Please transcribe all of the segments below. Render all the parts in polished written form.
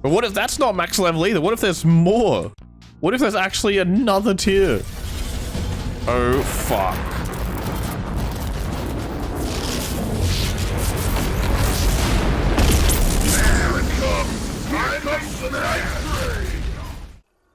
But what if that's not max level either? What if there's more? What if there's actually another tier? Oh, fuck.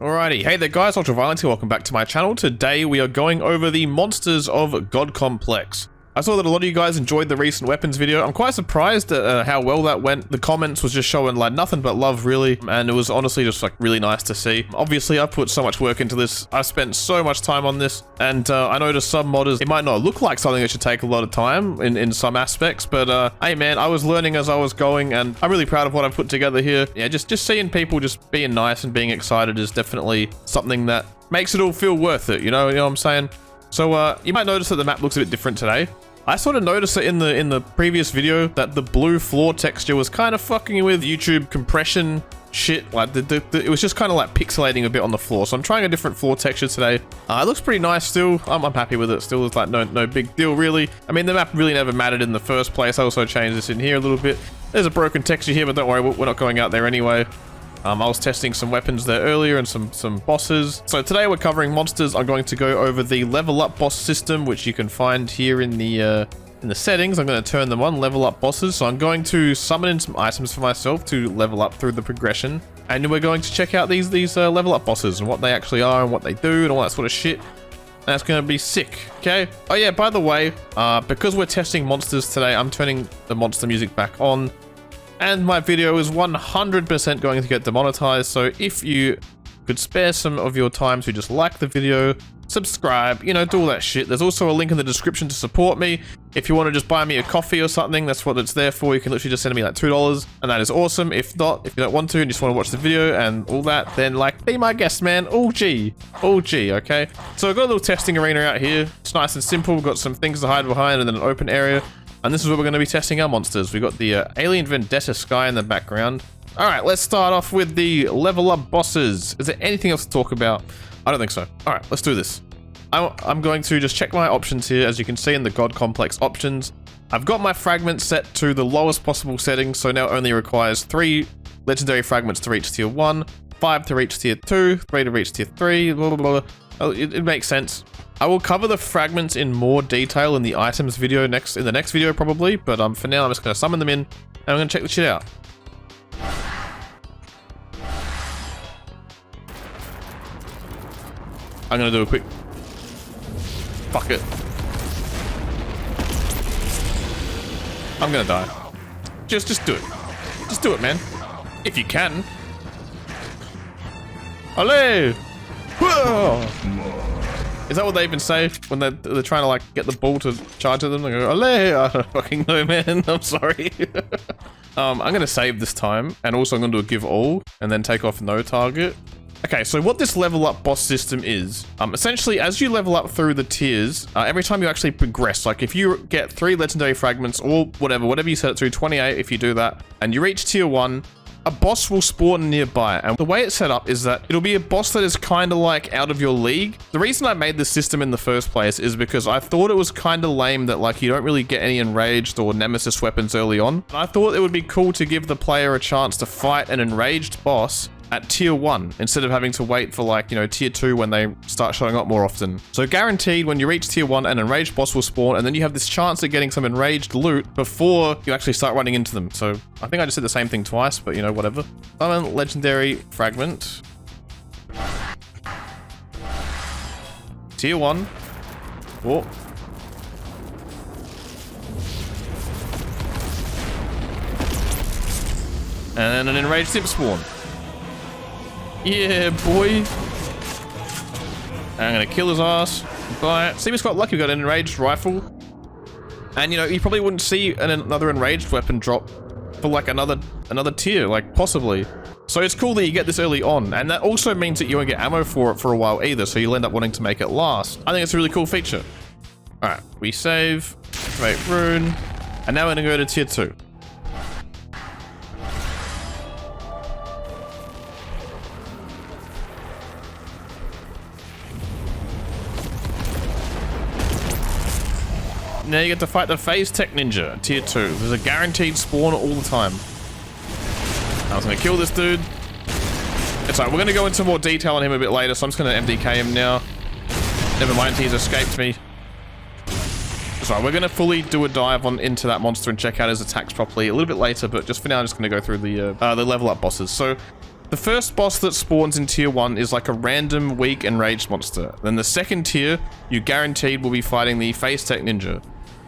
Alrighty, hey there guys, Ultraviolence here, welcome back to my channel. Today we are going over the monsters of God Complex. I saw that a lot of you guys enjoyed the recent weapons video. I'm quite surprised at how well that went. The comments was just showing like nothing but love really, and it was honestly just like really nice to see. Obviously I've put so much work into this, I've spent so much time on this, and I know to some modders it might not look like something that should take a lot of time in some aspects, but hey man, I was learning as I was going, and I'm really proud of what I've put together here. Yeah, just seeing people just being nice and being excited is definitely something that makes it all feel worth it, you know what I'm saying? So you might notice that the map looks a bit different today. I sort of noticed it in the previous video that the blue floor texture was kind of fucking with YouTube compression shit. Like it was just kind of like pixelating a bit on the floor. So I'm trying a different floor texture today. It looks pretty nice still. I'm happy with it still. It's like no big deal really. I mean, the map really never mattered in the first place. I also changed this in here a little bit. There's a broken texture here, but don't worry, we're not going out there anyway. I was testing some weapons there earlier and some bosses. So today we're covering monsters. I'm going to go over the level up boss system, which you can find here in the settings. I'm going to turn them on, level up bosses. So I'm going to summon in some items for myself to level up through the progression. And we're going to check out these level up bosses and what they actually are and what they do and all that sort of shit. That's going to be sick, okay? Oh yeah, by the way, because we're testing monsters today, I'm turning the monster music back on. And my video is 100% going to get demonetized, so if you could spare some of your time to just like the video, subscribe, you know, do all that shit. There's also a link in the description to support me. If you want to just buy me a coffee or something, that's what it's there for. You can literally just send me like $2, and that is awesome. If not, if you don't want to and just want to watch the video and all that, then like, be my guest, man. All G, okay? So I've got a little testing arena out here. It's nice and simple. We've got some things to hide behind and then an open area. And this is where we're going to be testing our monsters. We've got the Alien Vendetta sky in the background. All right, let's start off with the level up bosses. Is there anything else to talk about? I don't think so. All right, let's do this. I'm going to just check my options here. As you can see in the God Complex options, I've got my fragments set to the lowest possible setting. So now it only requires 3 legendary fragments to reach tier 1, 5 to reach tier 2, 3 to reach tier 3, blah, blah, blah. It makes sense. I will cover the fragments in more detail in the items video in the next video probably, but for now I'm just going to summon them in and I'm going to check the shit out. I'm going to do a quick... Fuck it. I'm going to die. Just do it. Just do it, man. If you can. Olé! Whoa! Is that what they even say when they're trying to like get the ball to charge at them? They go, "Olé!" I don't fucking know, man. I'm sorry. I'm gonna save this time, and also I'm gonna do a give all, and then take off no target. Okay, so what this level up boss system is, essentially as you level up through the tiers, every time you actually progress, like if you get 3 legendary fragments or whatever you set it to, 28 if you do that, and you reach tier 1, a boss will spawn nearby, and the way it's set up is that it'll be a boss that is kind of like out of your league. The reason I made this system in the first place is because I thought it was kind of lame that like you don't really get any enraged or nemesis weapons early on. And I thought it would be cool to give the player a chance to fight an enraged boss at tier 1 instead of having to wait for like, you know, tier 2 when they start showing up more often. So guaranteed when you reach tier 1, an enraged boss will spawn, and then you have this chance of getting some enraged loot before you actually start running into them. So I think I just did the same thing twice, but you know, whatever. Summon legendary fragment. Tier 1. Whoa. And then an enraged imp spawn. Yeah, boy. I'm gonna kill his ass. Bye. See, we got lucky. We got an enraged rifle. And you know, you probably wouldn't see another enraged weapon drop for like another tier, like possibly. So it's cool that you get this early on, and that also means that you won't get ammo for it for a while either, so you'll end up wanting to make it last. I think it's a really cool feature. All right, we save, activate rune, and now we're gonna go to tier 2. Now you get to fight the Phase Tech Ninja, tier 2. There's a guaranteed spawn all the time. I was gonna kill this dude. So we're going to go into more detail on him a bit later, so I'm just going to MDK him now. Never mind, he's escaped me. So we're going to fully do a dive into that monster and check out his attacks properly a little bit later, but just for now I'm just going to go through the level up bosses. So the first boss that spawns in tier 1 is like a random weak enraged monster. Then the second tier, you guaranteed will be fighting the Phase Tech Ninja.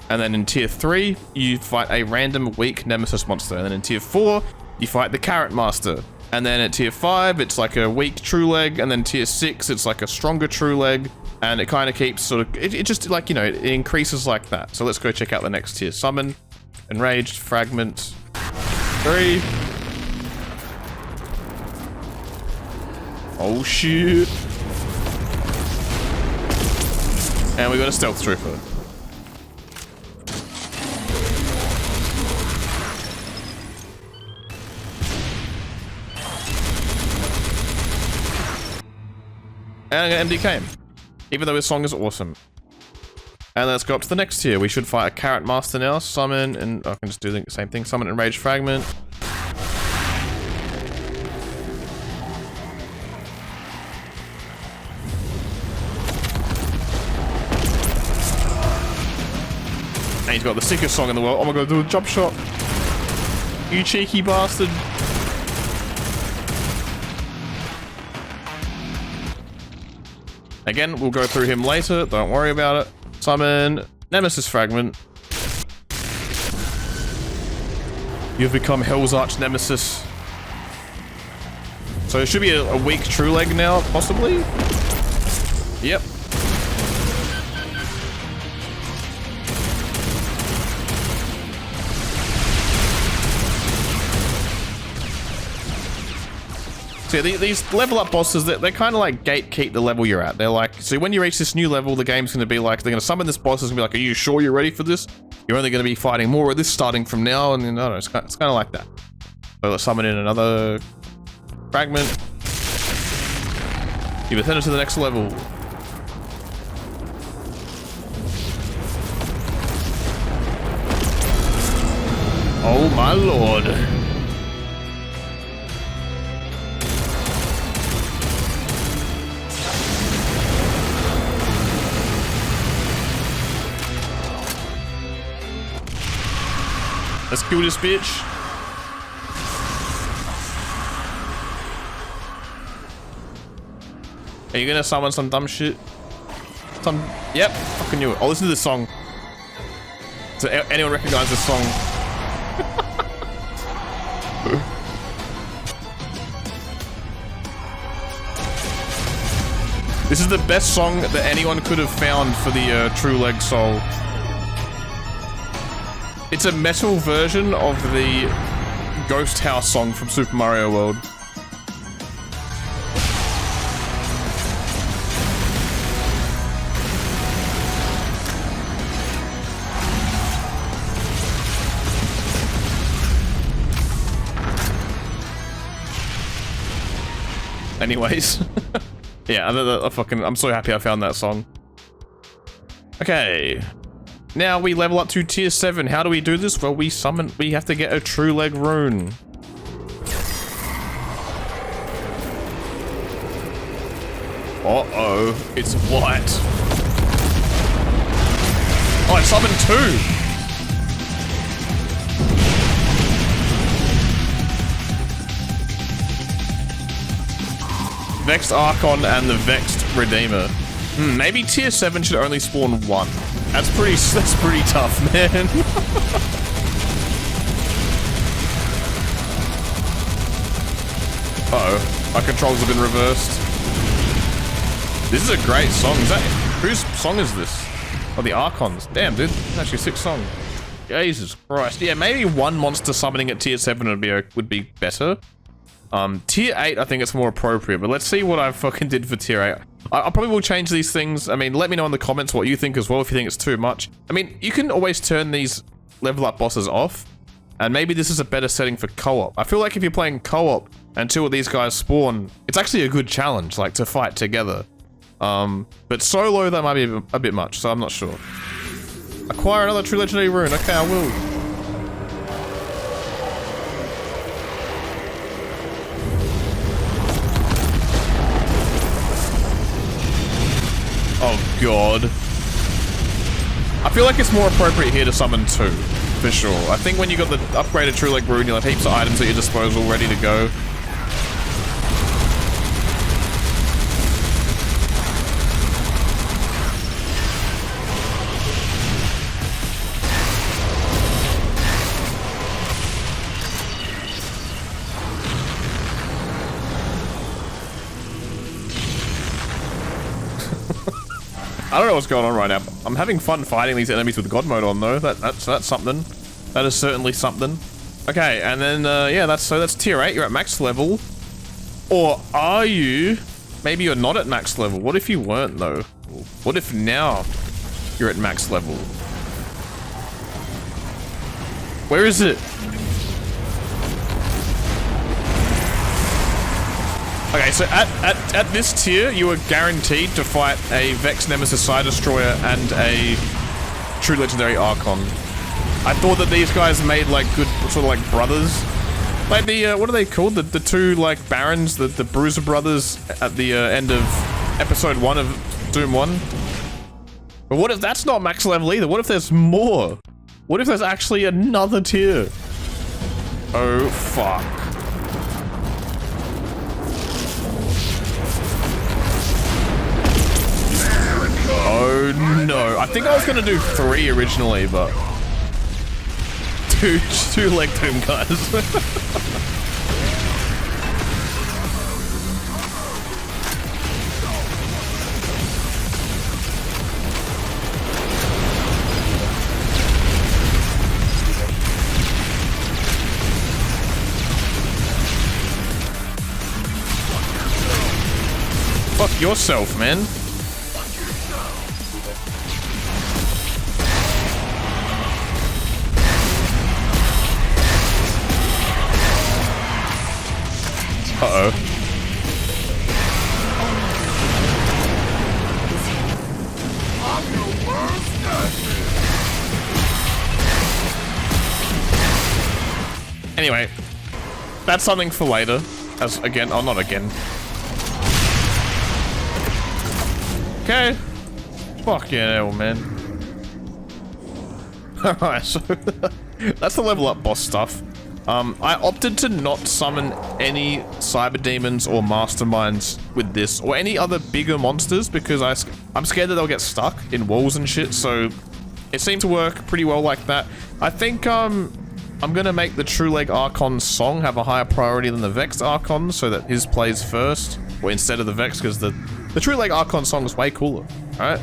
And then in tier 3, you fight a random weak nemesis monster. And then in tier 4, you fight the Carrot Master. And then at tier 5, it's like a weak True Leg. And then tier 6, it's like a stronger True Leg. And it kind of keeps sort of, it just like, you know, it increases like that. So let's go check out the next tier. Summon, Enraged, Fragment, 3. Oh shit. And we got a Stealth Trooper. And I'm gonna MDK him, even though his song is awesome. And let's go up to the next tier. We should fight a Carrot Master now. Summon, and I can just do the same thing. Summon Enraged Fragment. And he's got the sickest song in the world. Oh my god, do a jump shot. You cheeky bastard. Again, we'll go through him later, don't worry about it. Summon Nemesis Fragment. You've become Hell's Arch Nemesis. So it should be a weak True Leg now, possibly? Yep. So yeah, these level up bosses, they're kind of like gatekeep the level you're at. They're like, so when you reach this new level, the game's going to be like, they're going to summon this boss, it's going to be like, are you sure you're ready for this? You're only going to be fighting more of this starting from now, and I don't know, it's kind of like that. So let's summon in another Fragment. You've ascended to the next level. Oh my lord. Let's kill this bitch. Are you gonna summon some dumb shit? Yep, fucking knew it. Oh, listen to this song. Does anyone recognize this song? This is the best song that anyone could have found for the True Leg Soul. It's a metal version of the Ghost House song from Super Mario World. Anyways, yeah, I'm so happy I found that song. Okay. Now we level up to tier 7. How do we do this? Well, we have to get a True Leg rune. Uh-oh, it's white. Oh, I summoned 2. Vexed Archon and the Vexed Redeemer. Maybe tier 7 should only spawn 1. That's pretty tough, man. Uh-oh. Our controls have been reversed. This is a great song. Whose song is this? Oh, the Archons. Damn, dude. That's actually a sick song. Jesus Christ. Yeah, maybe one monster summoning at tier 7 would be better. Tier 8, I think it's more appropriate, but let's see what I fucking did for tier 8. I probably will change these things. I mean, let me know in the comments what you think as well if you think it's too much. I mean, you can always turn these level up bosses off, and maybe this is a better setting for co-op. I feel like if you're playing co-op and 2 of these guys spawn, it's actually a good challenge, like, to fight together. But solo, that might be a bit much, so I'm not sure. Acquire another True Legendary Rune. Okay, I will. god. I feel like it's more appropriate here to summon 2, for sure. I think when you got the upgraded True Leg Rune, you'll have heaps of items at your disposal ready to go. I don't know what's going on right now. I'm having fun fighting these enemies with God mode on though. That's something. That is certainly something. Okay, and then yeah, that's tier 8. You're at max level, or are you? Maybe you're not at max level. What if you weren't though? What if now you're at max level? Where is it? Okay, so at this tier, you are guaranteed to fight a Vex Nemesis Side Destroyer and a True Legendary Archon. I thought that these guys made like good, sort of like brothers. Like the, what are they called? The two like Barons, the Bruiser brothers at the end of episode 1 of Doom 1. But what if that's not max level either? What if there's more? What if there's actually another tier? Oh, fuck. Oh no, I think I was gonna do 3 originally, but two leg Doom guys. Fuck yourself, man. Uh-oh. Anyway, that's something for later. As again, oh, not again. Okay. Fuck yeah, man. Alright, so that's the level up boss stuff. I opted to not summon any cyber demons or masterminds with this, or any other bigger monsters, because I'm scared that they'll get stuck in walls and shit, so it seemed to work pretty well like that. I think, I'm gonna make the True Leg Archon song have a higher priority than the Vexed Archon, so that his plays first, or instead of the Vex, because the True Leg Archon song is way cooler, alright?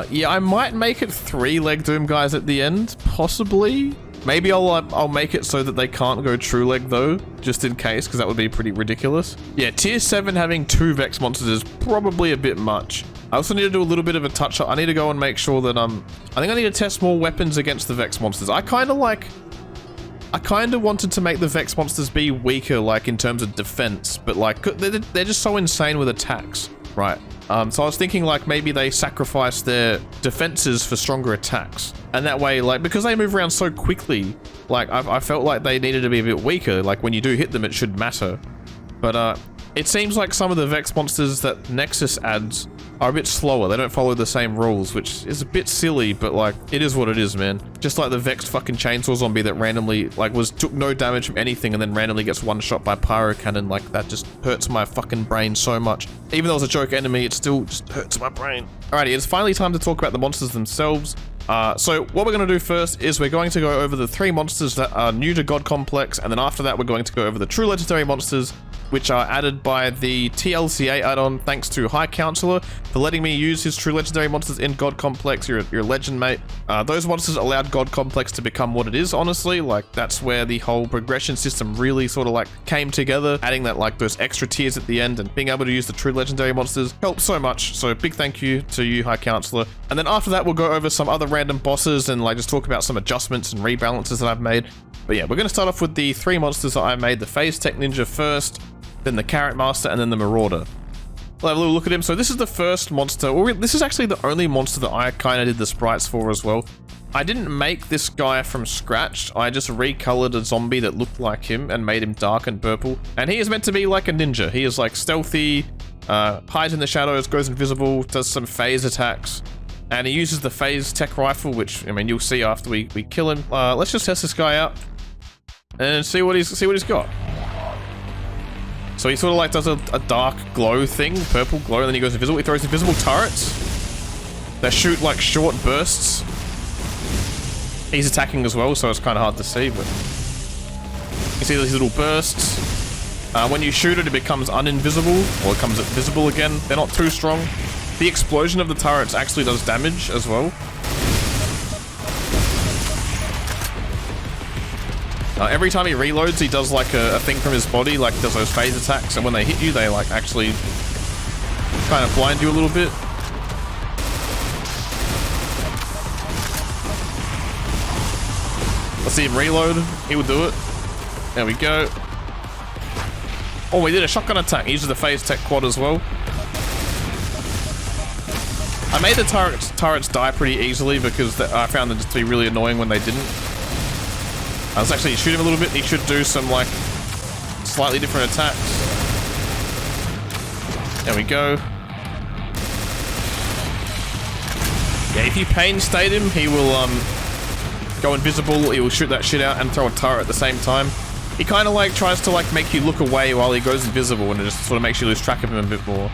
Yeah, I might make it 3 leg Doom guys at the end, possibly. Maybe I'll make it so that they can't go True Leg though, just in case, because that would be pretty ridiculous. Yeah, tier 7 having 2 Vex monsters is probably a bit much. I also need to do a little bit of a touch-up. I need to go and make sure that, I think I need to test more weapons against the Vex monsters. I kind of wanted to make the Vex monsters be weaker, like, in terms of defense, but, like, they're just so insane with attacks, right? So I was thinking, like, maybe they sacrifice their defenses for stronger attacks. And that way, like, because they move around so quickly, like, I felt like they needed to be a bit weaker. Like, when you do hit them, it should matter. But, it seems like some of the Vex monsters that Nexus adds are a bit slower. They don't follow the same rules, which is a bit silly, but like, it is what it is, man. Just like the Vexed fucking chainsaw zombie that randomly, like, took no damage from anything and then randomly gets one shot by pyro cannon. Like, that just hurts my fucking brain so much. Even though it's a joke enemy, it still just hurts my brain. Alrighty, it's finally time to talk about the monsters themselves. So what we're going to do first is we're going to go over the 3 monsters that are new to God Complex, and then after that we're going to go over the true legendary monsters which are added by the TLCA add-on. Thanks to High Counselor for letting me use his true legendary monsters in God Complex. You're a legend, mate. Those monsters allowed God Complex to become what it is, honestly. Like, that's where the whole progression system really sort of like came together. Adding that, like, those extra tiers at the end and being able to use the true legendary monsters helped so much. So big thank you to you, High Counselor. And then after that, we'll go over some other random bosses and like just talk about some adjustments and rebalances that I've made. But yeah, we're going to start off with the 3 monsters that I made. The Phase Tech Ninja first, then the Carrot Master, and then the Marauder. We'll have a little look at him. So this is the first monster, or this is actually the only monster that I kind of did the sprites for as well. I didn't make this guy from scratch. I just recolored a zombie that looked like him and made him dark and purple. And he is meant to be like a ninja. He is like stealthy, Hides in the shadows, goes invisible, does some phase attacks, and he uses the phase tech rifle, which, I mean, you'll see after we kill him. Let's just test this guy out and see what he's got. So he sort of like does a dark glow thing, purple glow, and then he goes invisible. He throws invisible turrets that shoot like short bursts. He's attacking as well, so it's kind of hard to see, but you see these little bursts. When you shoot it, it becomes uninvisible, or it becomes visible again. They're not too strong. The explosion of the turrets actually does damage as well. Every time he reloads, he does like a thing from his body, like does those phase attacks, and when they hit you, they like actually kind of blind you a little bit. Let's see him reload. He will do it. There we go. Oh, we did a shotgun attack. He uses the phase tech quad as well. I made the turrets die pretty easily because I found them to be really annoying when they didn't. Let's actually shoot him a little bit. He should do some like slightly different attacks. There we go. Yeah, if you pain state him, he will go invisible. He will shoot that shit out and throw a turret at the same time. He kind of like tries to like make you look away while he goes invisible, and it just sort of makes you lose track of him a bit more.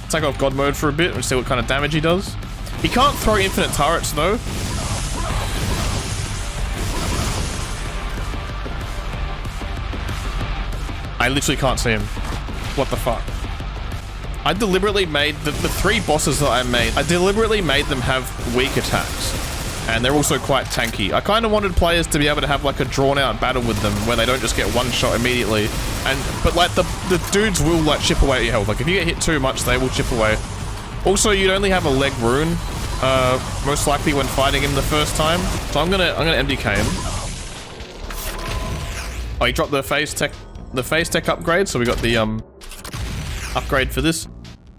Take off God mode for a bit and see what kind of damage he does. He can't throw infinite turrets though. I literally can't see him. What the fuck? I deliberately made the three bosses that I made. I deliberately made them have weak attacks, and they're also quite tanky. I kind of wanted players to be able to have like a drawn-out battle with them where they don't just get one shot immediately. But like the dudes will like chip away at your health. Like if you get hit too much, they will chip away. Also, you'd only have a leg rune, most likely when fighting him the first time. So I'm gonna MDK him. Oh, he dropped the phase tech upgrade, so we got the upgrade for this.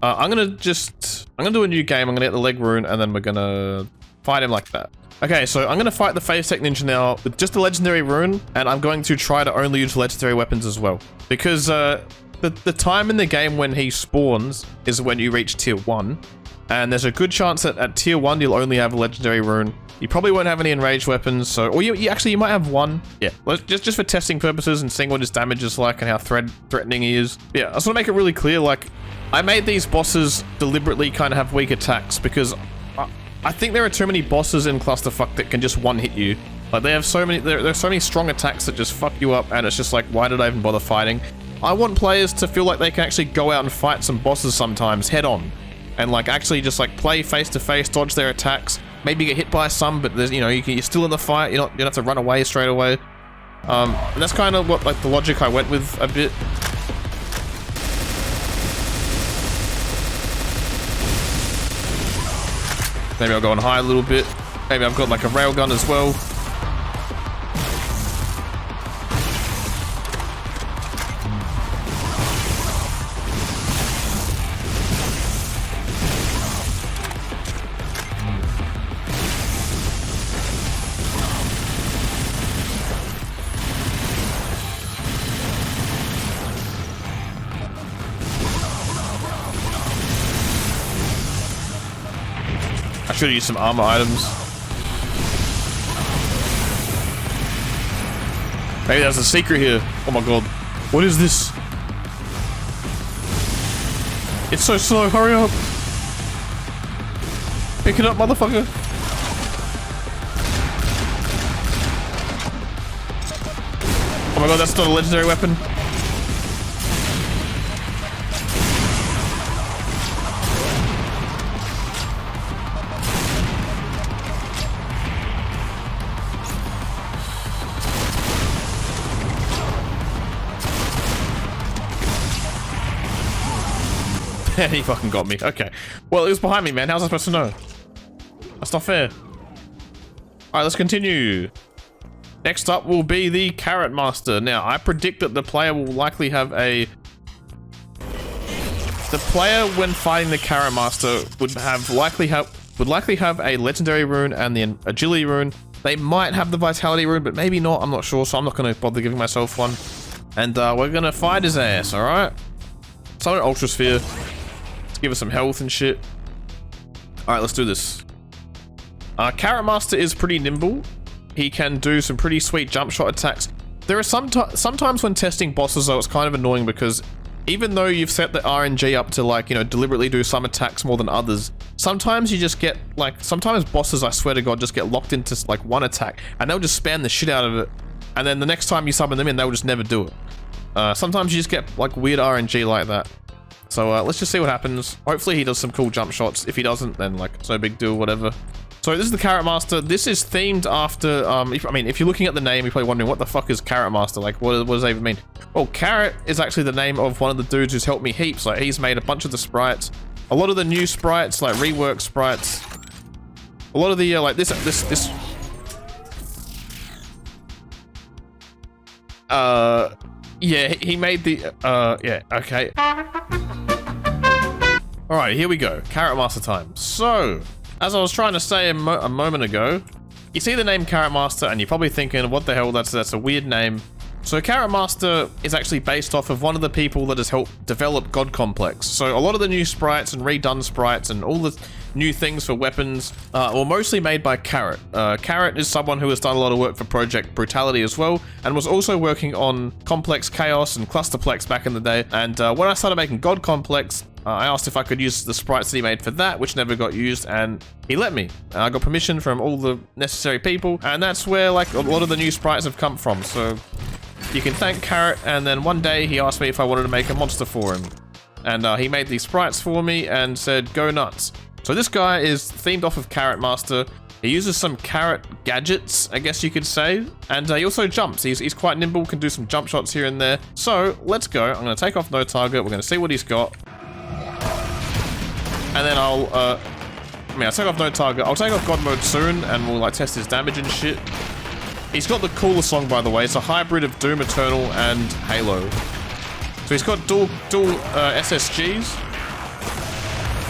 I'm gonna do a new game. I'm gonna get the leg rune, and then we're gonna fight him like that. Okay, so I'm gonna fight the phase tech ninja now with just a legendary rune, and I'm going to try to only use legendary weapons as well, because the time in the game when he spawns is when you reach tier 1, and there's a good chance that at tier 1 you'll only have a legendary rune. You probably won't have any enraged weapons, so... Or you actually, you might have one. Yeah, just for testing purposes and seeing what his damage is like and how threatening he is. Yeah, I just want to make it really clear, like, I made these bosses deliberately kind of have weak attacks because I think there are too many bosses in Clusterfuck that can just one-hit you. Like, they have so many... There's so many strong attacks that just fuck you up, and it's just like, why did I even bother fighting? I want players to feel like they can actually go out and fight some bosses sometimes, head-on. And, like, actually just, like, play face-to-face, dodge their attacks. Maybe get hit by some, but there's, you know, you're still in the fight. You don't have to run away straight away. And that's kind of what, like, the logic I went with a bit. Maybe I'll go on high a little bit. Maybe I've got like a railgun as well. I should use some armor items. Maybe there's a secret here. Oh my god. What is this? It's so slow. Hurry up. Pick it up, motherfucker. Oh my god, that's not a legendary weapon. He fucking got me. Okay. Well, it was behind me, man. How was I supposed to know? That's not fair. Alright, let's continue. Next up will be the Carrot Master. Now, I predict that the player will likely have a... The player, when fighting the Carrot Master, would likely have a Legendary rune and the Agility rune. They might have the Vitality rune, but maybe not. I'm not sure, so I'm not going to bother giving myself one. And we're going to fight his ass, alright? Summon an Ultra Sphere. Let's give us some health and shit. Alright, let's do this. Carrot Master is pretty nimble. He can do some pretty sweet jump shot attacks. There are sometimes when testing bosses though, it's kind of annoying because even though you've set the RNG up to like, you know, deliberately do some attacks more than others, sometimes you just get like, sometimes bosses, I swear to God, just get locked into like one attack and they'll just spam the shit out of it. And then the next time you summon them in, they'll just never do it. Sometimes you just get like weird RNG like that. So let's just see what happens. Hopefully he does some cool jump shots. If he doesn't, then like, it's no big deal, whatever. So this is the Carrot Master. This is themed after, if you're looking at the name, you're probably wondering, what the fuck is Carrot Master? Like, what does that even mean? Well, Carrot is actually the name of one of the dudes who's helped me heaps. Like, he's made a bunch of the sprites. A lot of the new sprites, like rework sprites. A lot of the, like this. Yeah, he made the, yeah, okay. All right, here we go. Carrot Master time. So, as I was trying to say a moment ago, you see the name Carrot Master and you're probably thinking, what the hell, that's a weird name. So Carrot Master is actually based off of one of the people that has helped develop God Complex. So a lot of the new sprites and redone sprites and all the new things for weapons were mostly made by Carrot. Carrot is someone who has done a lot of work for Project Brutality as well, and was also working on Complex Chaos and Clusterplex back in the day. And when I started making God Complex, I asked if I could use the sprites that he made for that, which never got used, and he let me. I got permission from all the necessary people, and that's where like a lot of the new sprites have come from. So you can thank Carrot, and then one day he asked me if I wanted to make a monster for him. And he made these sprites for me and said, go nuts. So this guy is themed off of Carrot Master. He uses some carrot gadgets, I guess you could say. And he also jumps. He's quite nimble, can do some jump shots here and there. So let's go. I'm going to take off no target. We're going to see what he's got. And then I'll take off no target. I'll take off God mode soon and we'll like test his damage and shit. He's got the coolest song, by the way. It's a hybrid of Doom Eternal and Halo. So he's got dual SSGs.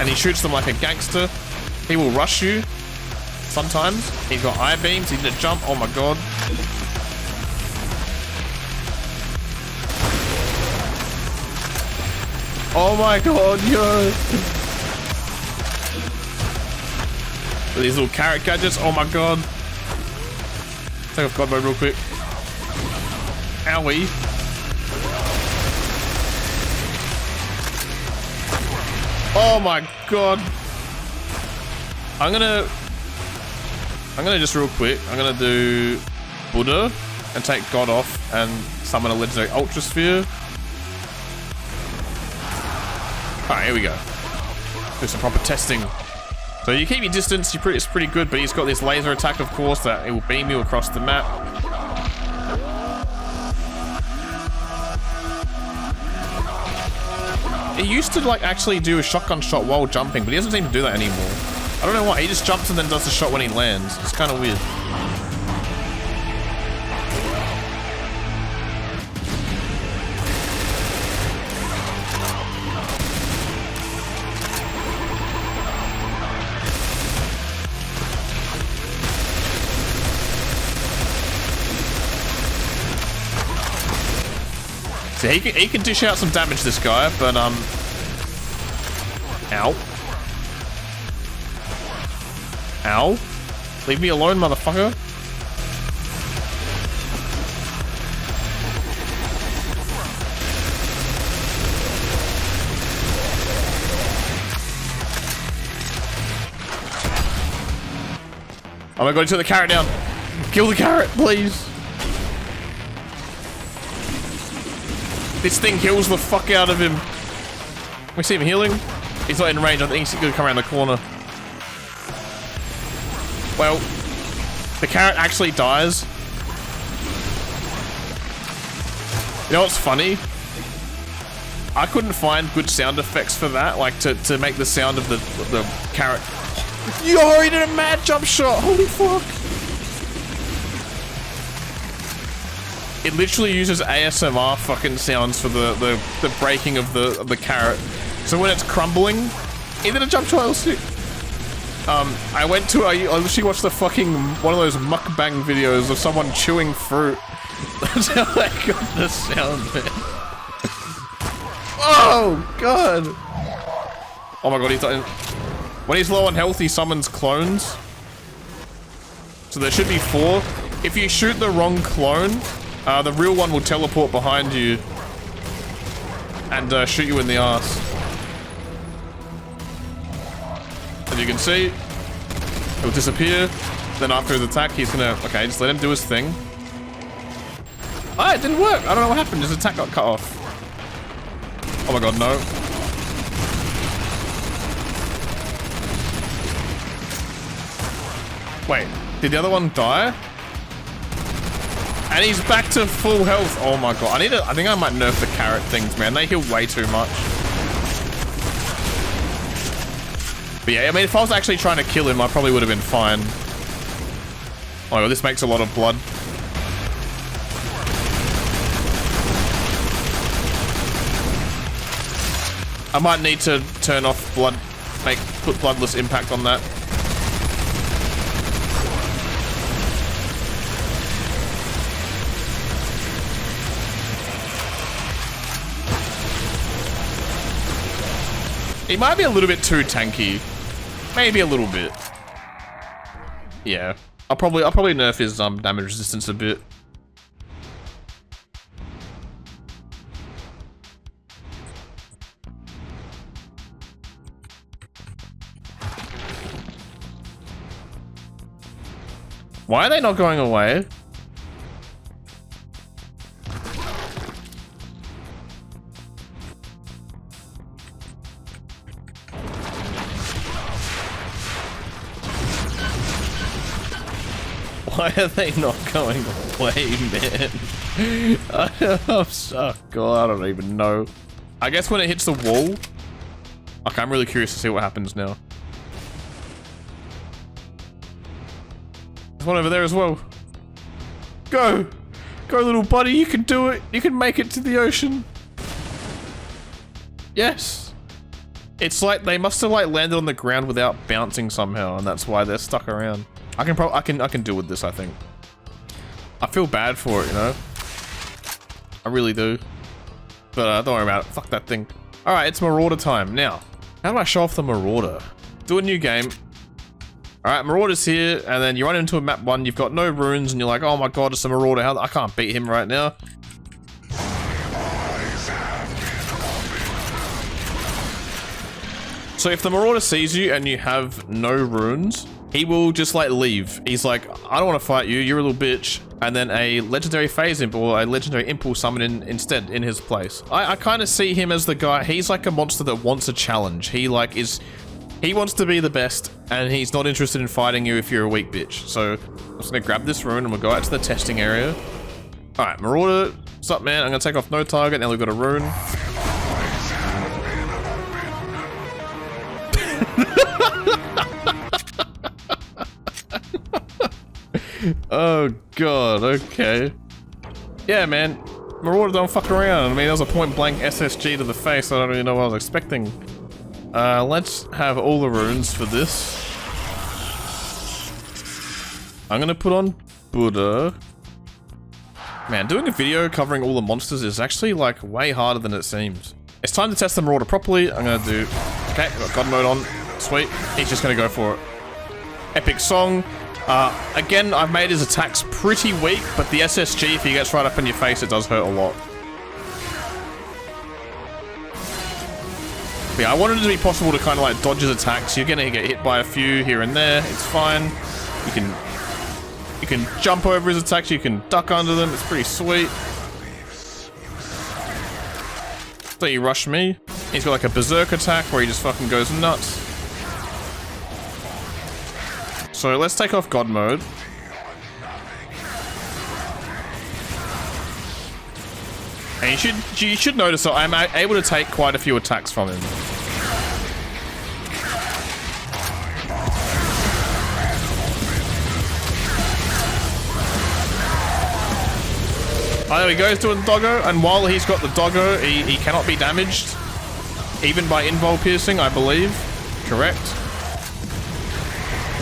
And he shoots them like a gangster. He will rush you. Sometimes. He's got eye beams. He did a jump. Oh my god. Oh my god, yo. These little carrot gadgets. Oh my god. Take off God mode real quick. Owie. Oh my god. I'm gonna just real quick, I'm gonna do Buddha and take God off and summon a legendary Ultra Sphere. Alright, here we go. Do some proper testing. So you keep your distance, it's pretty good, but he's got this laser attack, of course, that it will beam you across the map. He used to like actually do a shotgun shot while jumping, but he doesn't seem to do that anymore. I don't know why, he just jumps and then does the shot when he lands. It's kind of weird. So he can dish out some damage, this guy, but ow. Ow. Leave me alone, motherfucker. Oh my god, he took the carrot down. Kill the carrot, please. This thing kills the fuck out of him. We see him healing. He's not in range. I think he's gonna come around the corner. Well, the carrot actually dies. You know what's funny? I couldn't find good sound effects for that, like to make the sound of the carrot. Yo, he did a mad jump shot. Holy fuck. It literally uses ASMR fucking sounds for the breaking of the carrot. So when it's crumbling, he did a jump shot. I literally watched the fucking one of those mukbang videos of someone chewing fruit. That's how I got the sound, man. Oh, God. Oh my God, he's dying. When he's low on health, he summons clones. So there should be 4. If you shoot the wrong clone, the real one will teleport behind you and shoot you in the ass. As you can see, it will disappear. Then after his attack, he's gonna... Okay, just let him do his thing. Ah, it didn't work. I don't know what happened. His attack got cut off. Oh my God, no. Wait, did the other one die? And he's back to full health. Oh my God, I think I might nerf the carrot things, man. They heal way too much. But yeah, I mean, if I was actually trying to kill him, I probably would have been fine. Oh my God, this makes a lot of blood. I might need to turn off blood, put bloodless impact on that. He might be a little bit too tanky. Maybe a little bit. Yeah. I'll probably nerf his damage resistance a bit. Why are they not going away? Why are they not going away, man? Oh God, I don't even know. I guess when it hits the wall. Okay, I'm really curious to see what happens now. There's one over there as well. Go! Go, little buddy, you can do it! You can make it to the ocean! Yes! It's like they must have like landed on the ground without bouncing somehow, and that's why they're stuck around. I can deal with this, I think. I feel bad for it, you know? I really do. But don't worry about it. Fuck that thing. Alright, it's Marauder time. Now, how do I show off the Marauder? Do a new game. Alright, Marauder's here, and then you run into a map 1, you've got no runes, and you're like, oh my God, it's a Marauder. I can't beat him right now. So if the Marauder sees you and you have no runes, he will just like leave. He's like, I don't want to fight you, you're a little bitch. And then a legendary phase imp or a legendary imp will summon in instead in his place. I kind of see him as the guy, he's like a monster that wants a challenge. He wants to be the best and he's not interested in fighting you if you're a weak bitch. So I'm just gonna grab this rune and we'll go out to the testing area. All right, Marauder, what's up, man? I'm gonna take off no target, now we've got a rune. Oh God, okay. Yeah, man. Marauder don't fuck around. I mean, there was a point blank SSG to the face. I don't really know what I was expecting. Let's have all the runes for this. I'm gonna put on Buddha. Man, doing a video covering all the monsters is actually like way harder than it seems. It's time to test the Marauder properly. I'm gonna do... Okay, got God mode on. Sweet. He's just gonna go for it. Epic song. Again, I've made his attacks pretty weak, but the SSG, if he gets right up in your face, it does hurt a lot. But yeah, I wanted it to be possible to kind of like dodge his attacks. You're gonna get hit by a few here and there. It's fine. You can jump over his attacks. You can duck under them. It's pretty sweet. So you rush me. He's got like a berserk attack where he just fucking goes nuts. So let's take off God mode. And you should notice that I'm able to take quite a few attacks from him. Oh, there we go, he's doing the doggo, and while he's got the doggo, he cannot be damaged. Even by invul piercing, I believe. Correct.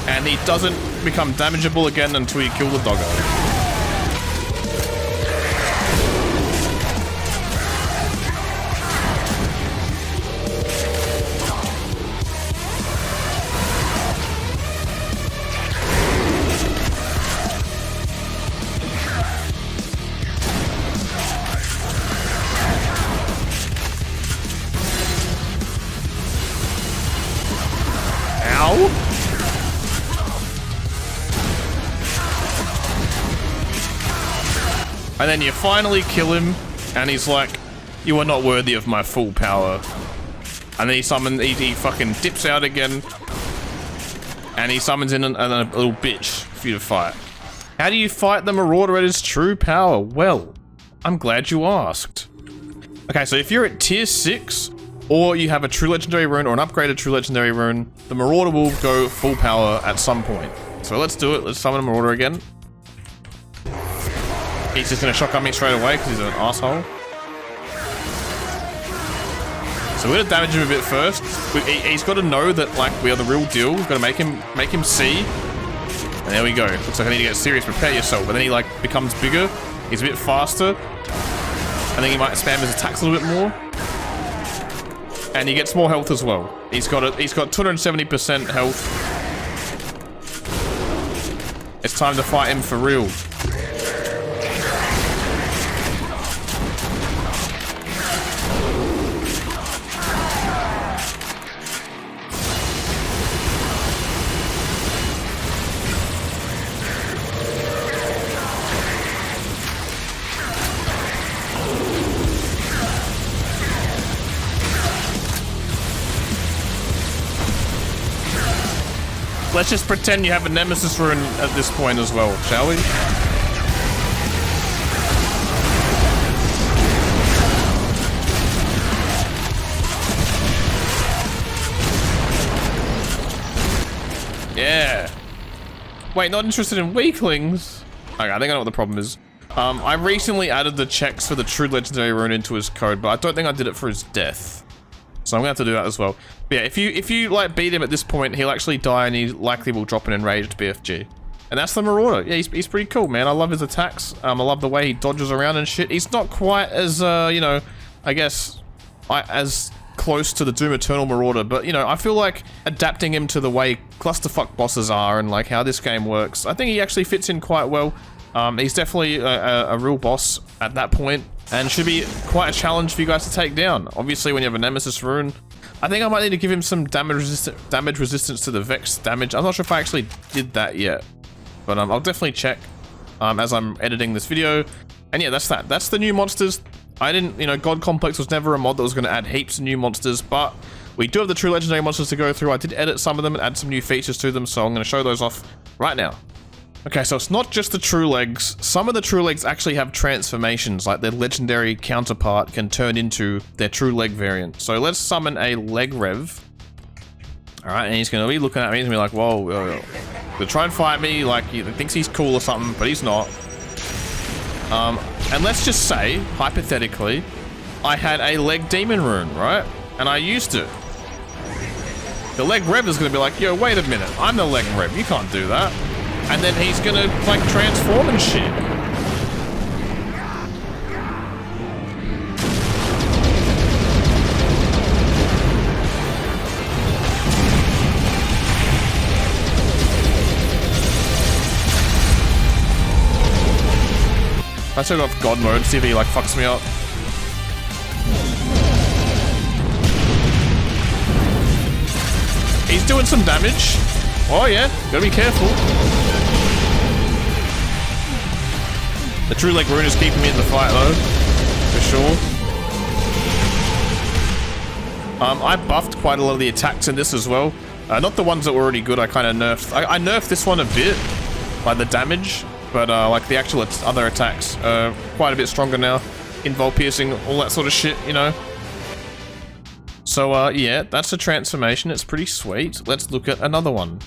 And he doesn't become damageable again until you kill the doggo. And then you finally kill him, and he's like, "You are not worthy of my full power." And then he fucking dips out again, and he summons in a little bitch for you to fight. How do you fight the Marauder at his true power? Well, I'm glad you asked. Okay, so if you're at tier 6, or you have a true legendary rune or an upgraded true legendary rune, the Marauder will go full power at some point. So let's do it. Let's summon a Marauder again. He's just gonna shotgun me straight away because he's an asshole. So we're gonna damage him a bit first. He's got to know that like we are the real deal. We've got to make him see. And there we go. Looks like I need to get serious. Prepare yourself. But then he like becomes bigger. He's a bit faster. I think he might spam his attacks a little bit more. And he gets more health as well. He's got 270% health. It's time to fight him for real. Let's just pretend you have a Nemesis rune at this point as well, shall we? Yeah. Wait, not interested in weaklings? Okay, I think I know what the problem is. I recently added the checks for the true legendary rune into his code, but I don't think I did it for his death. So I'm gonna have to do that as well. But yeah, if you like beat him at this point, he'll actually die and he likely will drop an enraged BFG. And that's the Marauder. Yeah, he's pretty cool, man. I love his attacks. I love the way he dodges around and shit. He's not quite as you know, I guess as close to the Doom Eternal Marauder, but you know, I feel like adapting him to the way clusterfuck bosses are and like how this game works, I think he actually fits in quite well. He's definitely a real boss at that point, and should be quite a challenge for you guys to take down. Obviously, when you have a Nemesis rune, I think I might need to give him some damage resistance to the Vex damage. I'm not sure if I actually did that yet, but I'll definitely check as I'm editing this video. And yeah, that's that. That's the new monsters. I didn't, you know, God Complex was never a mod that was going to add heaps of new monsters, but we do have the true legendary monsters to go through. I did edit some of them and add some new features to them, so I'm going to show those off right now. Okay, so it's not just the true legs. Some of the true legs actually have transformations, like their legendary counterpart can turn into their true leg variant. So let's summon a leg rev. All right, and he's gonna be looking at me and be like, whoa, to try and fight me, like he thinks he's cool or something, but he's not. And let's just say, hypothetically, I had a leg demon rune, right? And I used it. The leg rev is gonna be like, yo, wait a minute, I'm the leg rev, you can't do that. And then he's gonna, like, transform and shit. I took off God mode, see if he, like, fucks me up. He's doing some damage. Oh, yeah, gotta be careful. The true leg rune is keeping me in the fight though, for sure. I buffed quite a lot of the attacks in this as well. Not the ones that were already good, I kind of nerfed. I nerfed this one a bit, by the damage, but like the actual other attacks, quite a bit stronger now. Invul piercing, all that sort of shit, you know. So yeah, that's a transformation, it's pretty sweet. Let's look at another one.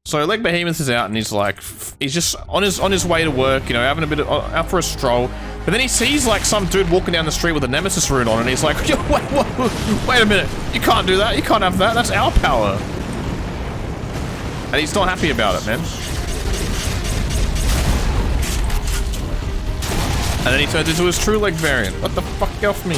So Leg Behemoth is out and he's like, he's just on his way to work, you know, having a bit of, out for a stroll. But then he sees like some dude walking down the street with a Nemesis rune on and he's like, yo, wait a minute, you can't do that, you can't have that, that's our power. And he's not happy about it, man. And then he turns into his true leg variant. What the fuck, get off me.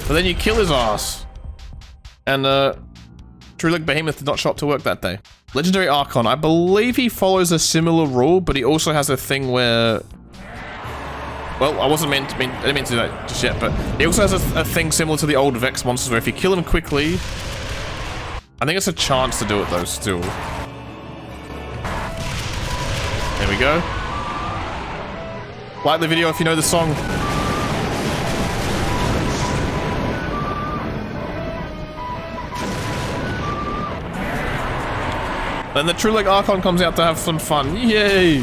But then you kill his ass. And True Leg Behemoth did not show up to work that day. Legendary Archon. I believe he follows a similar rule, but he also has a thing where... Well, I didn't mean to do that just yet, but he also has a thing similar to the old Vex monsters where if you kill him quickly... I think it's a chance to do it though, still. There we go. Like the video if you know the song. Then the True Leg Archon comes out to have some fun. Yay!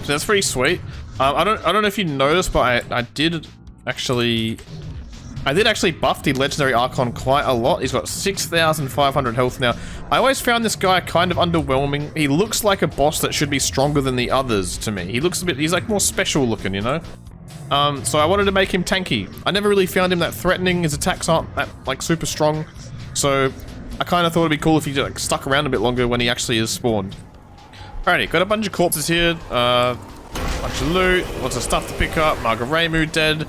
So that's pretty sweet. I don't know if you noticed, but I did actually buff the Legendary Archon quite a lot. He's got 6,500 health now. I always found this guy kind of underwhelming. He looks like a boss that should be stronger than the others to me. He looks a bit, he's like more special looking, you know? So I wanted to make him tanky. I never really found him that threatening. His attacks aren't that like super strong. So I kind of thought it'd be cool if he like stuck around a bit longer when he actually is spawned. Alrighty, got a bunch of corpses here. Bunch of loot, lots of stuff to pick up. Marauder dead.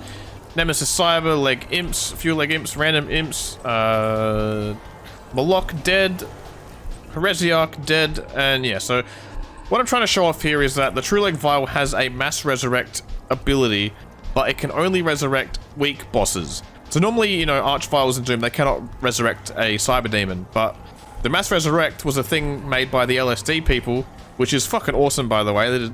Nemesis Cyber, leg imps, few leg imps, random imps, Moloch dead, Heresiarch dead, and yeah, so what I'm trying to show off here is that the True Leg Vial has a mass resurrect ability, but it can only resurrect weak bosses. So normally, you know, Archvials in Doom, they cannot resurrect a Cyber Demon, but the mass resurrect was a thing made by the LSD people, which is fucking awesome, by the way.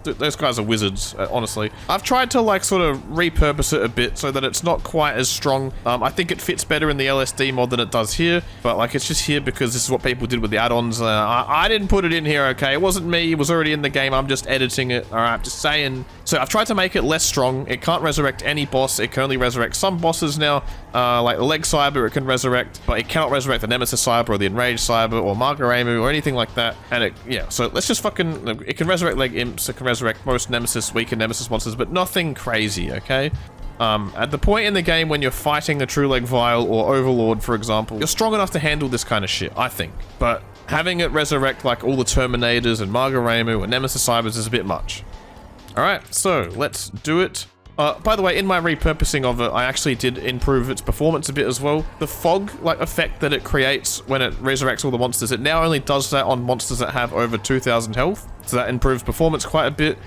Those guys are wizards, honestly. I've tried to like sort of repurpose it a bit so that it's not quite as strong. I think it fits better in the LSD mod than it does here, but like it's just here because this is what people did with the add-ons. I didn't put it in here, okay? It wasn't me, it was already in the game, I'm just editing it, alright, just saying. So I've tried to make it less strong. It can't resurrect any boss, it can only resurrect some bosses now. Like the Leg Cyber, it can resurrect, but it cannot resurrect the Nemesis Cyber or the Enraged Cyber or Margaremu or anything like that. And it, yeah, so let's just fucking, it can resurrect Leg Imps, it can resurrect most Nemesis, weaker Nemesis monsters, but nothing crazy, okay? At the point in the game when you're fighting a True Leg Vial or Overlord, for example, you're strong enough to handle this kind of shit, I think. But having it resurrect like all the Terminators and Margaremu and Nemesis Cybers is a bit much. Alright, so let's do it. By the way, in my repurposing of it, I actually did improve its performance a bit as well. The fog like effect that it creates when it resurrects all the monsters, it now only does that on monsters that have over 2,000 health. So that improves performance quite a bit.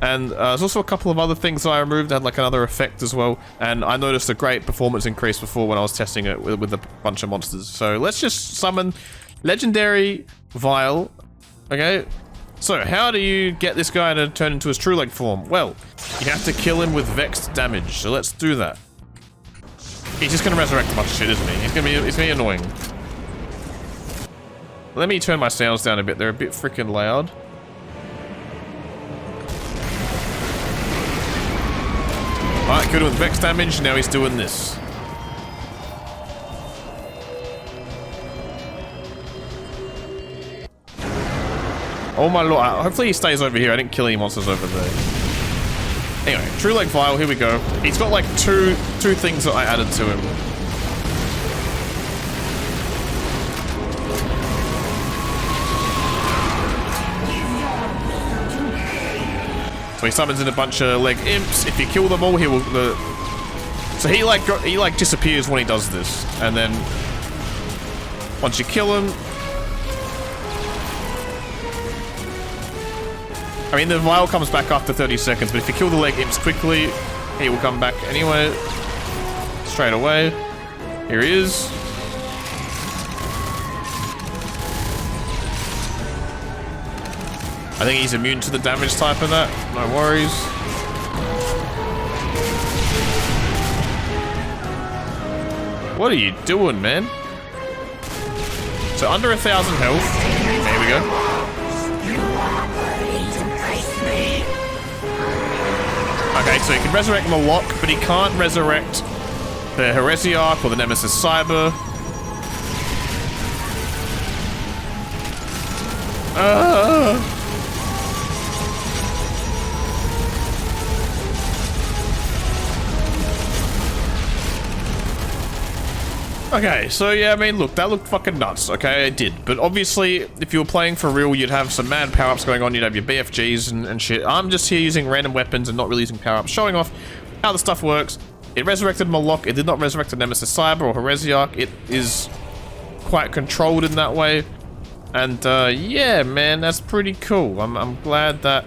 And there's also a couple of other things that I removed that had like another effect as well. And I noticed a great performance increase before when I was testing it with a bunch of monsters. So let's just summon Legendary Vial. Okay. So how do you get this guy to turn into his True Leg form? Well, you have to kill him with vexed damage. So let's do that. He's just gonna resurrect a bunch of shit, isn't he? It's gonna be annoying. Let me turn my sounds down a bit. They're a bit freaking loud. Alright, killed him with vex damage, now he's doing this. Oh my lord, hopefully he stays over here. I didn't kill any monsters over there. Anyway, True Leg Vial, here we go. He's got like two things that I added to him. So he summons in a bunch of leg imps. If you kill them all, he will. So he like disappears when he does this, and then once you kill him, I mean the vial comes back after 30 seconds. But if you kill the leg imps quickly, he will come back anyway, straight away. Here he is. I think he's immune to the damage type of that. No worries. What are you doing, man? So under 1,000 health. There we go. Okay, so he can resurrect Moloch, but he can't resurrect the Heresiarch or the Nemesis Cyber. Okay, so yeah, I mean, look, that looked fucking nuts, okay, it did. But obviously, if you were playing for real, you'd have some mad power-ups going on, you'd have your BFGs and shit. I'm just here using random weapons and not really using power-ups, showing off how the stuff works. It resurrected Moloch, it did not resurrect a Nemesis Cyber or Heresiarch. It is quite controlled in that way. And, yeah, man, that's pretty cool. I'm glad that...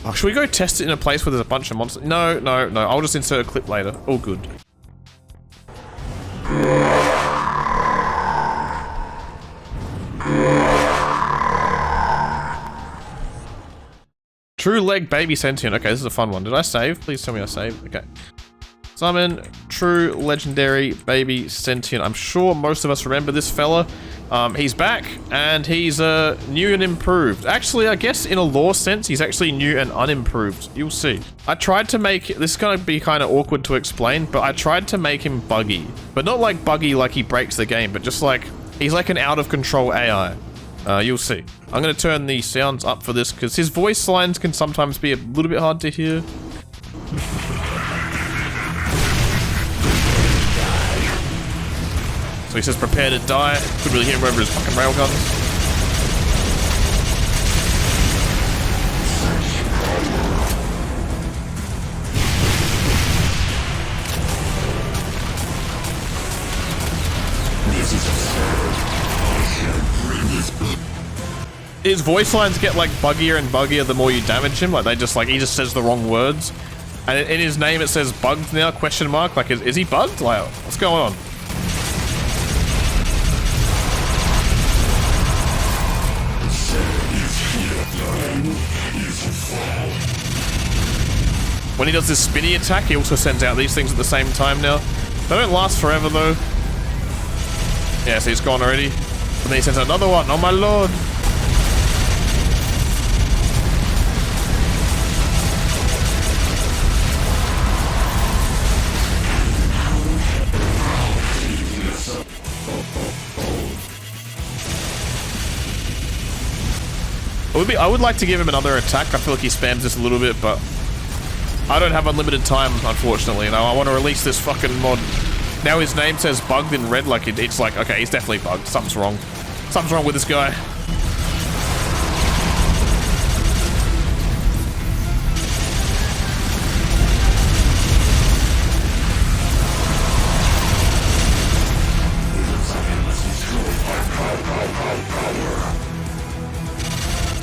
Oh, should we go test it in a place where there's a bunch of monsters? No, no, no, I'll just insert a clip later. All good. True leg baby sentient. Okay, this is a fun one. Did I save? Please tell me I saved. Okay. Summon true legendary baby sentient. I'm sure most of us remember this fella. He's back and he's new and improved. Actually, I guess in a lore sense, he's actually new and unimproved. You'll see. I tried to make this is gonna be kind of awkward to explain, but I tried to make him buggy, but not like buggy like he breaks the game, but just like he's like an out of control AI. You'll see. I'm going to turn the sounds up for this because his voice lines can sometimes be a little bit hard to hear. So he says prepare to die. Couldn't really hear him over his fucking railguns. His voice lines get like buggier and buggier the more you damage him. Like they just like he just says the wrong words, and in his name it says bugged now ? Question mark. Like is he bugged? Like what's going on? When he does this spinny attack, he also sends out these things at the same time now. They don't last forever though. Yeah, so he's gone already. And then he sends out another one. Oh my lord. I would like to give him another attack. I feel like he spams this a little bit, but I don't have unlimited time, unfortunately. You know, I want to release this fucking mod. Now his name says bugged in red, like it's like, okay, he's definitely bugged. Something's wrong. Something's wrong with this guy.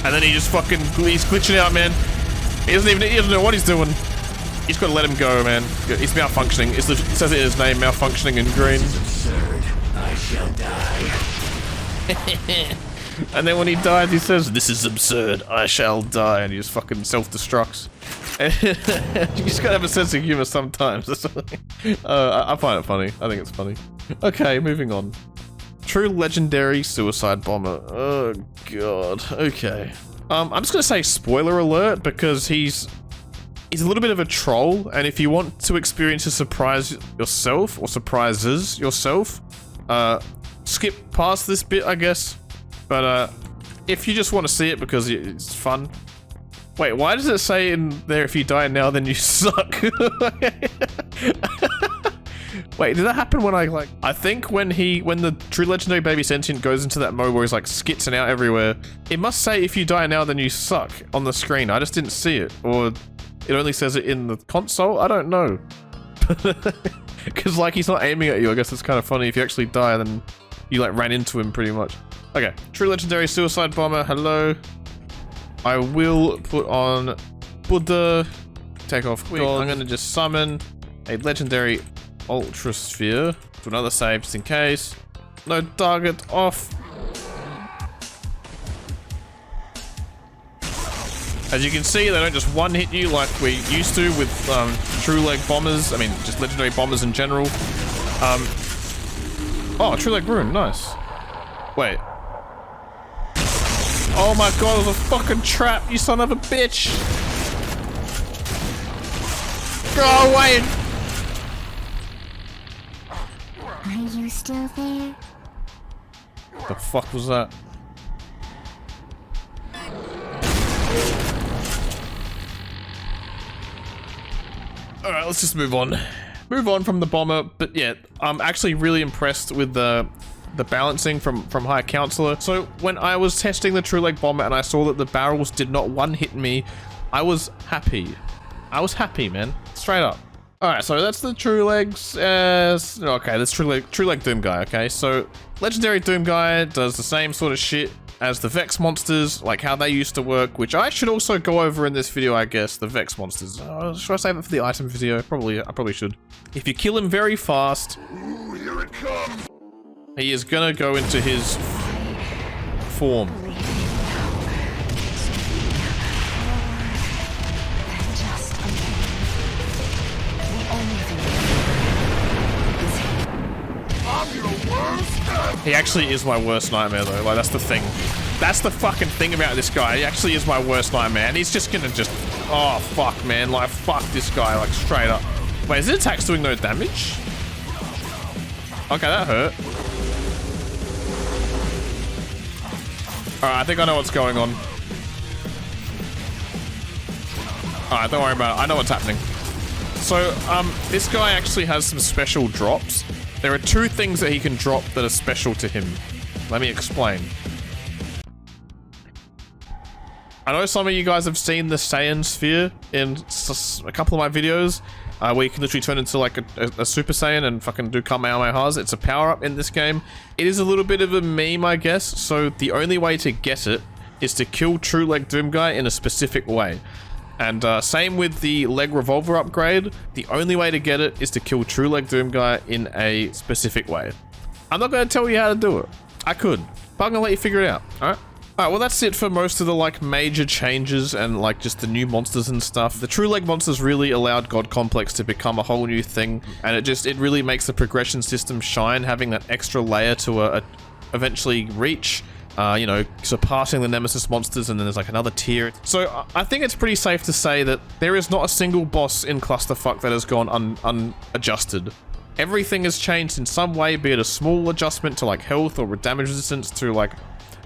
And then he just fucking, he's glitching out, man. He doesn't know what he's doing. He's got to let him go, man. He's malfunctioning. It says it in his name, malfunctioning in green. Absurd. I shall die. And then when he dies, he says, "This is absurd. I shall die," and he just fucking self-destructs. You just gotta have a sense of humor sometimes. I find it funny. I think it's funny. Okay, moving on. True legendary suicide bomber. Oh god. Okay. I'm just gonna say spoiler alert because he's a little bit of a troll, and if you want to experience a surprise yourself or surprises yourself, skip past this bit, I guess. But if you just want to see it because it's fun. Wait, why does it say in there if you die now then you suck? Wait, did that happen when I think when the true legendary baby sentient goes into that mode where he's like skitzing out everywhere, it must say if you die now then you suck on the screen. I just didn't see it, or it only says it in the console. I don't know. Because like he's not aiming at you. I guess it's kind of funny if you actually die then you like ran into him pretty much. Okay, true legendary suicide bomber. Hello. I will put on Buddha. Take off God. I'm gonna just summon a legendary Ultra Sphere. Do another save just in case. No target off. As you can see, they don't just one hit you like we used to with true leg bombers. I mean, just legendary bombers in general. Oh, true leg rune, nice. Wait. Oh my god, it was a fucking trap, you son of a bitch! Go away! Are you still there? The fuck was that? Alright, let's just move on. move on from the bomber, but yeah, I'm actually really impressed with the balancing from High Counselor. So when I was testing the True Leg Bomber and I saw that the barrels did not one-hit me, I was happy. I was happy, man. Straight up. Alright, so that's the True Legs. Okay, that's True Leg Doomguy, okay? So Legendary Doomguy does the same sort of shit as the Vex monsters, like how they used to work, which I should also go over in this video, I guess, the Vex monsters. Should I save it for the item video? Probably, I probably should. If you kill him very fast, Ooh, here it comes. he is gonna go into his form. I'm your worst. He actually is my worst nightmare, though. Like, that's the thing. That's the fucking thing about this guy. He actually is my worst nightmare. And he's just gonna just... Oh, fuck, man. Like, fuck this guy, like, straight up. Wait, is his attack's doing no damage? Okay, that hurt. Alright, I think I know what's going on. Alright, don't worry about it. I know what's happening. So, this guy actually has some special drops. There are two things that he can drop that are special to him. Let me explain. I know some of you guys have seen the Saiyan Sphere in a couple of my videos, where you can literally turn into like a Super Saiyan and fucking do Kamehamehas. It's a power-up in this game. It is a little bit of a meme, I guess, so the only way to get it is to kill True Leg Doomguy in a specific way. And same with the Leg Revolver upgrade, the only way to get it is to kill True Leg Doomguy in a specific way. I'm not going to tell you how to do it. I could, but I'm going to let you figure it out, alright? Alright, well that's it for most of the like major changes and like just the new monsters and stuff. The True Leg monsters really allowed God Complex to become a whole new thing, and it really makes the progression system shine, having that extra layer to eventually reach. You know, surpassing the Nemesis monsters, and then there's like another tier. So I think it's pretty safe to say that there is not a single boss in Clusterfuck that has gone unadjusted. Everything has changed in some way, be it a small adjustment to like health or damage resistance, through like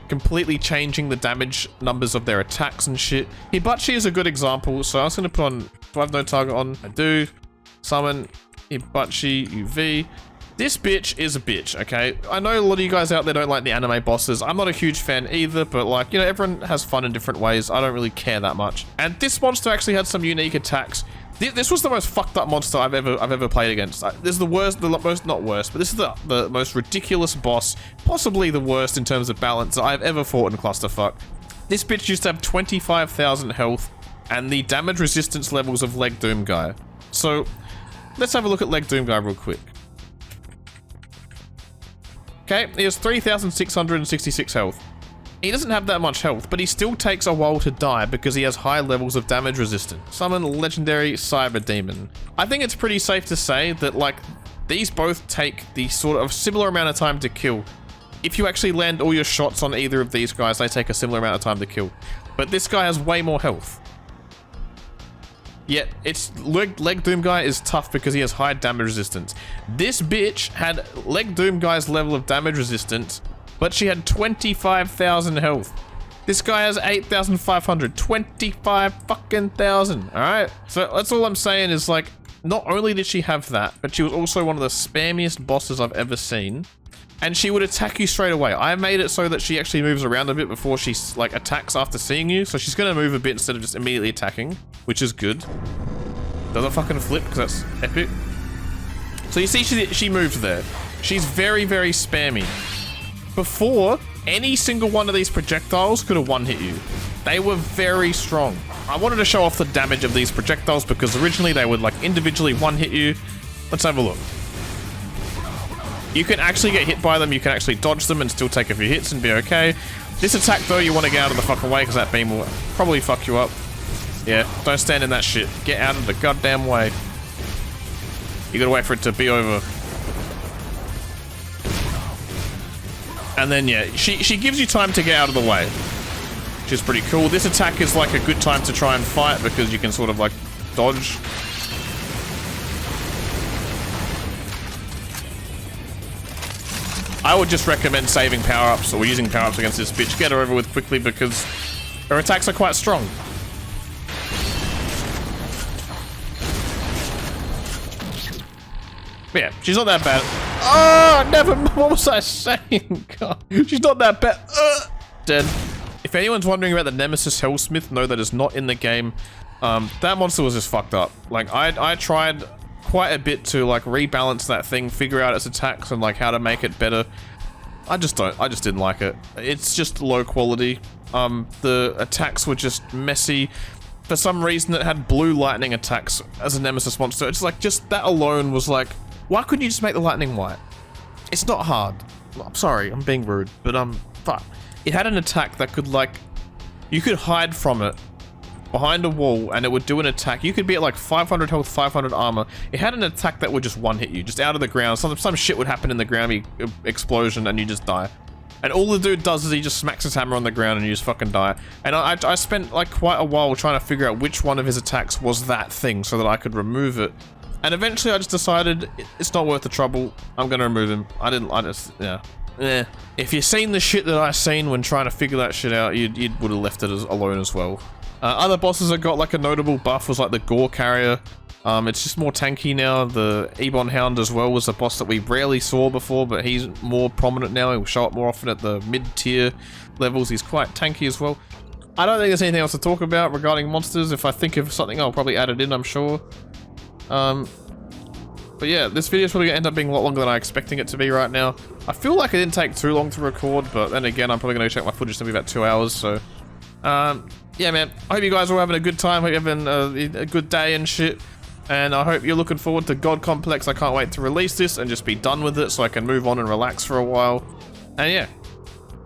completely changing the damage numbers of their attacks and shit. Hibachi is a good example, so I was going to put on, do I have no target on? I do. Summon Hibachi UV. This bitch is a bitch, okay? I know a lot of you guys out there don't like the anime bosses. I'm not a huge fan either, but like, you know, everyone has fun in different ways. I don't really care that much. And this monster actually had some unique attacks. This was the most fucked up monster I've ever played against. This is the worst, not worst, but this is the most ridiculous boss, possibly the worst in terms of balance that I've ever fought in Clusterfuck. This bitch used to have 25,000 health and the damage resistance levels of Leg Doomguy. So, let's have a look at Leg Doomguy real quick. Okay, he has 3,666 health. He doesn't have that much health, but he still takes a while to die because he has high levels of damage resistance. Summon Legendary Cyber Demon. I think it's pretty safe to say that, like, these both take the sort of similar amount of time to kill. If you actually land all your shots on either of these guys, they take a similar amount of time to kill. But this guy has way more health. Yet, Leg Doomguy is tough because he has high damage resistance. This bitch had Leg Doomguy's level of damage resistance, but she had 25,000 health. This guy has 8,500. 25 fucking thousand, alright? So that's all I'm saying is, like, not only did she have that, but she was also one of the spammiest bosses I've ever seen. And she would attack you straight away. I made it so that she actually moves around a bit before she, like, attacks after seeing you. So she's going to move a bit instead of just immediately attacking, which is good. Doesn't fucking flip, because that's epic. So you see she moved there. She's very, very spammy. Before, any single one of these projectiles could have one-hit you. They were very strong. I wanted to show off the damage of these projectiles because originally they would, like, individually one-hit you. Let's have a look. You can actually get hit by them, you can actually dodge them and still take a few hits and be okay. This attack though, you want to get out of the fucking way because that beam will probably fuck you up. Yeah, don't stand in that shit. Get out of the goddamn way. You gotta wait for it to be over. And then yeah, she gives you time to get out of the way, which is pretty cool. This attack is like a good time to try and fight because you can sort of like dodge. I would just recommend saving power-ups or using power-ups against this bitch. Get her over with quickly because her attacks are quite strong. But yeah, she's not that bad. Oh, never. What was I saying? God, she's not that bad. Dead. If anyone's wondering about the Nemesis Hellsmith, no, that is not in the game. That monster was just fucked up. Like, I tried quite a bit to, like, rebalance that thing, figure out its attacks and, like, how to make it better. I just didn't like it. It's just low quality. The attacks were just messy. For some reason, it had blue lightning attacks as a Nemesis monster. It's like, just that alone was like, why couldn't you just make the lightning white? It's not hard. I'm sorry, I'm being rude, but, fuck. It had an attack that could, like, you could hide from it behind a wall and it would do an attack. You could be at like 500 health, 500 armor. It had an attack that would just one-hit you, just out of the ground. Some shit would happen in the ground, explosion, and you just die. And all the dude does is he just smacks his hammer on the ground and you just fucking die. And I spent like quite a while trying to figure out which one of his attacks was that thing so that I could remove it. And eventually I just decided it's not worth the trouble. I'm gonna remove him. Yeah. If you've seen the shit that I seen when trying to figure that shit out, you would have left it alone as well. Other bosses that got like a notable buff was like the Gore Carrier. It's just more tanky now. The Ebon Hound as well was a boss that we rarely saw before, but he's more prominent now. He'll show up more often at the mid-tier levels. He's quite tanky as well. I don't think there's anything else to talk about regarding monsters. If I think of something, I'll probably add it in, I'm sure. But yeah, this video's probably gonna end up being a lot longer than I'm expecting it to be right now. I feel like it didn't take too long to record, but then again, I'm probably gonna check my footage to be about 2 hours, so... yeah, man, I hope you guys are all having a good time. Hope you're having a good day and shit. And I hope you're looking forward to God Complex. I can't wait to release this and just be done with it so I can move on and relax for a while. And yeah.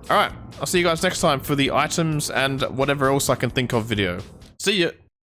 Alright, I'll see you guys next time for the items and whatever else I can think of video. See ya!